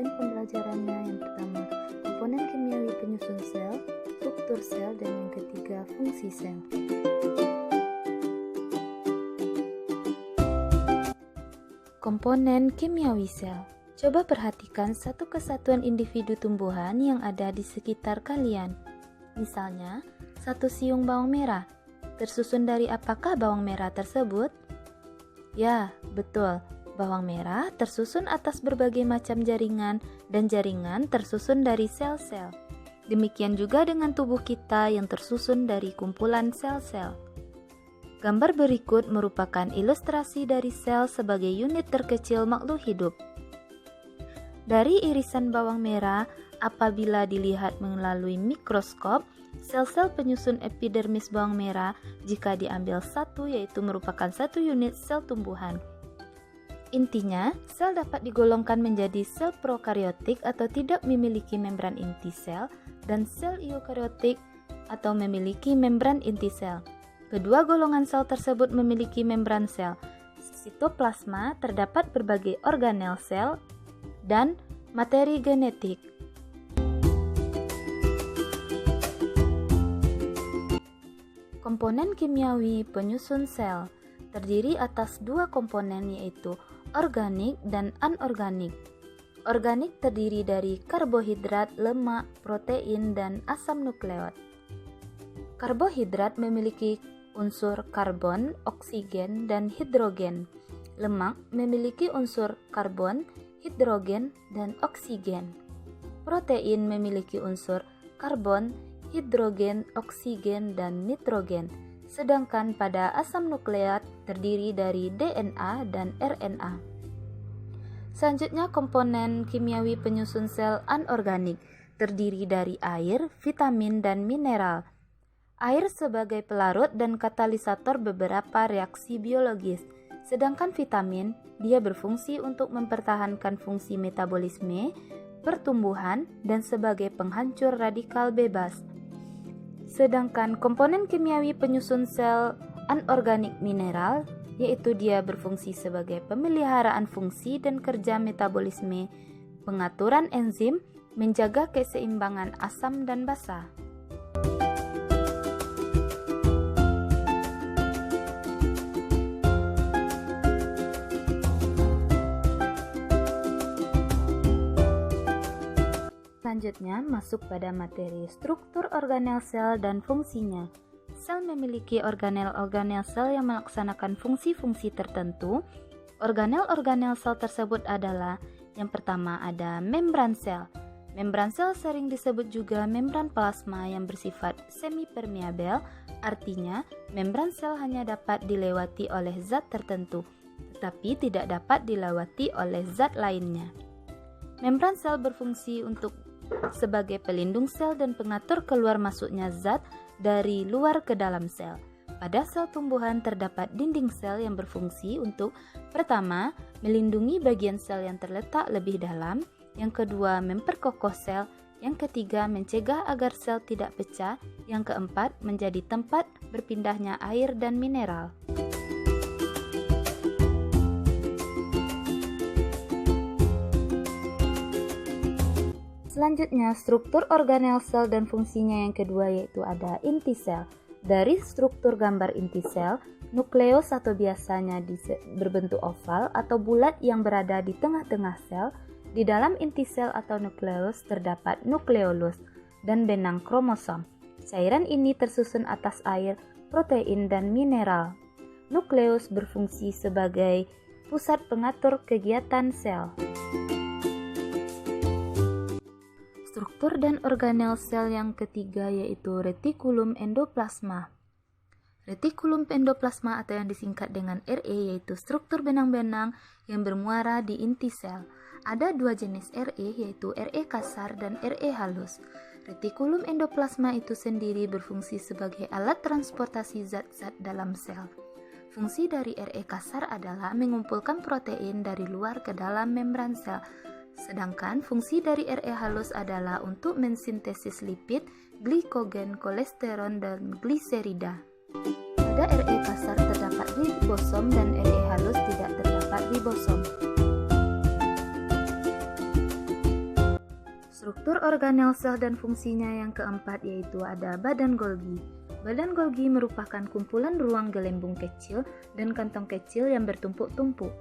session pembelajarannya. Yang pertama, komponen kimiawi penyusun sel, struktur sel, dan yang ketiga, fungsi sel. Komponen kimiawi sel. Coba perhatikan satu kesatuan individu tumbuhan yang ada di sekitar kalian. Misalnya, satu siung bawang merah. Tersusun dari apakah bawang merah tersebut? Ya, betul. Bawang merah tersusun atas berbagai macam jaringan dan jaringan tersusun dari sel-sel. Demikian juga dengan tubuh kita yang tersusun dari kumpulan sel-sel. Gambar berikut merupakan ilustrasi dari sel sebagai unit terkecil makhluk hidup. Dari irisan bawang merah, apabila dilihat melalui mikroskop, sel-sel penyusun epidermis bawang merah jika diambil satu yaitu merupakan satu unit sel tumbuhan. Intinya, sel dapat digolongkan menjadi sel prokariotik atau tidak memiliki membran inti sel dan sel eukariotik atau memiliki membran inti sel. Kedua golongan sel tersebut memiliki membran sel. Sitoplasma terdapat berbagai organel sel dan materi genetik. Komponen kimiawi penyusun sel terdiri atas dua komponen yaitu organik dan anorganik. Organik terdiri dari karbohidrat, lemak, protein, dan asam nukleot. Karbohidrat memiliki unsur karbon, oksigen, dan hidrogen. Lemak memiliki unsur karbon, hidrogen, dan oksigen. Protein memiliki unsur karbon, hidrogen, oksigen, dan nitrogen. Sedangkan pada asam nukleat terdiri dari DNA dan RNA. Selanjutnya, komponen kimiawi penyusun sel anorganik terdiri dari air, vitamin, dan mineral. Air sebagai pelarut dan katalisator beberapa reaksi biologis, sedangkan vitamin dia berfungsi untuk mempertahankan fungsi metabolisme, pertumbuhan, dan sebagai penghancur radikal bebas. Sedangkan komponen kimiawi penyusun sel anorganik mineral, yaitu dia berfungsi sebagai pemeliharaan fungsi dan kerja metabolisme, pengaturan enzim, menjaga keseimbangan asam dan basa. Selanjutnya, masuk pada materi struktur organel sel dan fungsinya. Sel memiliki organel-organel sel yang melaksanakan fungsi-fungsi tertentu. Organel-organel sel tersebut adalah yang pertama ada membran sel. Membran sel sering disebut juga membran plasma yang bersifat semi-permeabel, artinya membran sel hanya dapat dilewati oleh zat tertentu, tetapi tidak dapat dilewati oleh zat lainnya. Membran sel berfungsi sebagai pelindung sel dan pengatur keluar masuknya zat dari luar ke dalam sel. Pada sel tumbuhan terdapat dinding sel yang berfungsi untuk pertama, melindungi bagian sel yang terletak lebih dalam, yang kedua, memperkokoh sel, yang ketiga, mencegah agar sel tidak pecah, yang keempat, menjadi tempat berpindahnya air dan mineral. Selanjutnya, struktur organel sel dan fungsinya yang kedua yaitu ada inti sel. Dari struktur gambar inti sel, nukleus atau biasanya berbentuk oval atau bulat yang berada di tengah-tengah sel. Di dalam inti sel atau nukleus terdapat nukleolus dan benang kromosom. Cairan ini tersusun atas air, protein, dan mineral. Nukleus berfungsi sebagai pusat pengatur kegiatan sel. Struktur dan organel sel yang ketiga yaitu retikulum endoplasma. Retikulum endoplasma atau yang disingkat dengan RE yaitu struktur benang-benang yang bermuara di inti sel. Ada dua jenis RE yaitu RE kasar dan RE halus. Retikulum endoplasma itu sendiri berfungsi sebagai alat transportasi zat-zat dalam sel. Fungsi dari RE kasar adalah mengumpulkan protein dari luar ke dalam membran sel. Sedangkan fungsi dari RE halus adalah untuk mensintesis lipid, glikogen, kolesterol, dan gliserida. Pada RE kasar terdapat ribosom dan RE halus tidak terdapat ribosom. Struktur organel sel dan fungsinya yang keempat yaitu ada badan Golgi. Badan Golgi merupakan kumpulan ruang gelembung kecil dan kantong kecil yang bertumpuk-tumpuk.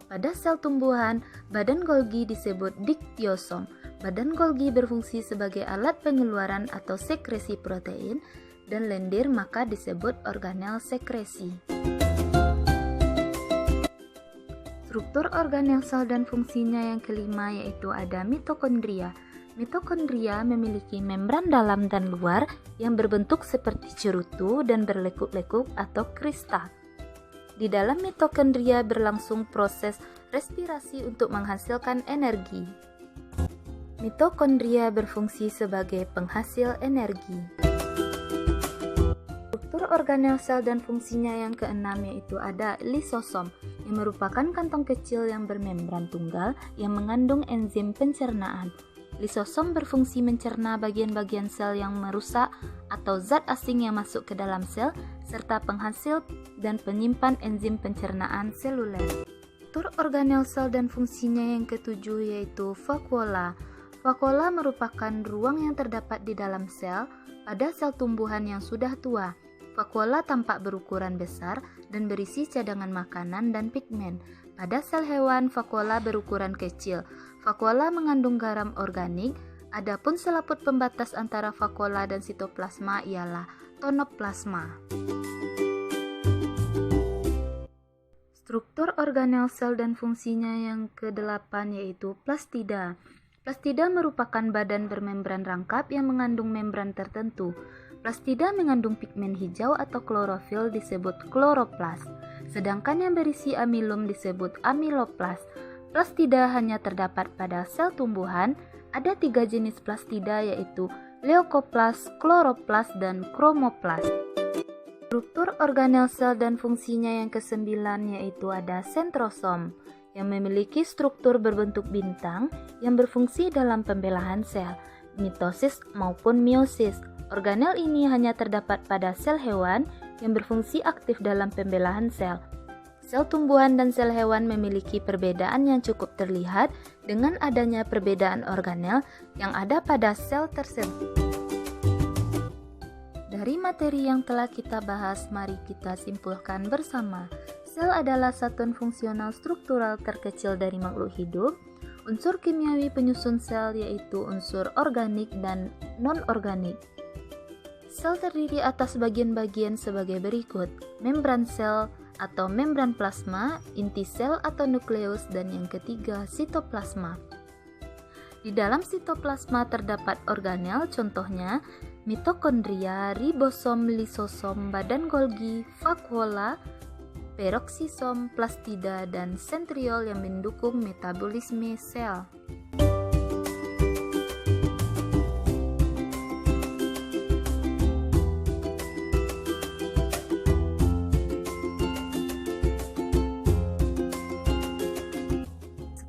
Pada sel tumbuhan, badan Golgi disebut diktiosom. Badan Golgi berfungsi sebagai alat pengeluaran atau sekresi protein, dan lendir maka disebut organel sekresi. Struktur organel sel dan fungsinya yang kelima yaitu ada mitokondria. Mitokondria memiliki membran dalam dan luar yang berbentuk seperti cerutu dan berlekuk-lekuk atau kristal. Di dalam mitokondria berlangsung proses respirasi untuk menghasilkan energi. Mitokondria berfungsi sebagai penghasil energi. Struktur organel sel dan fungsinya yang keenam yaitu ada lisosom, yang merupakan kantong kecil yang bermembran tunggal yang mengandung enzim pencernaan. Lisosom berfungsi mencerna bagian-bagian sel yang merusak atau zat asing yang masuk ke dalam sel, serta penghasil dan penyimpan enzim pencernaan seluler. Struktur organel sel dan fungsinya yang ketujuh yaitu vakuola. Vakuola merupakan ruang yang terdapat di dalam sel pada sel tumbuhan yang sudah tua. Vakuola tampak berukuran besar dan berisi cadangan makanan dan pigmen. Pada sel hewan, vakuola berukuran kecil. Vakuola mengandung garam organik, adapun selaput pembatas antara vakuola dan sitoplasma ialah tonoplasma. Struktur organel sel dan fungsinya yang kedelapan yaitu plastida. Plastida merupakan badan bermembran rangkap yang mengandung membran tertentu. Plastida mengandung pigmen hijau atau klorofil disebut kloroplas, sedangkan yang berisi amilum disebut amiloplas. Plastida hanya terdapat pada sel tumbuhan. Ada 3 jenis plastida yaitu leukoplas, kloroplas, dan kromoplas. Struktur organel sel dan fungsinya yang kesembilan yaitu ada sentrosom, yang memiliki struktur berbentuk bintang yang berfungsi dalam pembelahan sel, mitosis maupun meiosis. Organel ini hanya terdapat pada sel hewan yang berfungsi aktif dalam pembelahan sel. Sel tumbuhan dan sel hewan memiliki perbedaan yang cukup terlihat dengan adanya perbedaan organel yang ada pada sel tersebut. Dari materi yang telah kita bahas, mari kita simpulkan bersama. Sel adalah satuan fungsional struktural terkecil dari makhluk hidup. Unsur kimiawi penyusun sel yaitu unsur organik dan non-organik. Sel terdiri atas bagian-bagian sebagai berikut: membran sel atau membran plasma, inti sel atau nukleus, dan yang ketiga sitoplasma. Di dalam sitoplasma terdapat organel, contohnya mitokondria, ribosom, lisosom, badan Golgi, vakuola, peroksisom, plastida, dan sentriol yang mendukung metabolisme sel.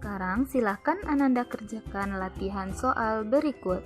Sekarang silakan Ananda kerjakan latihan soal berikut.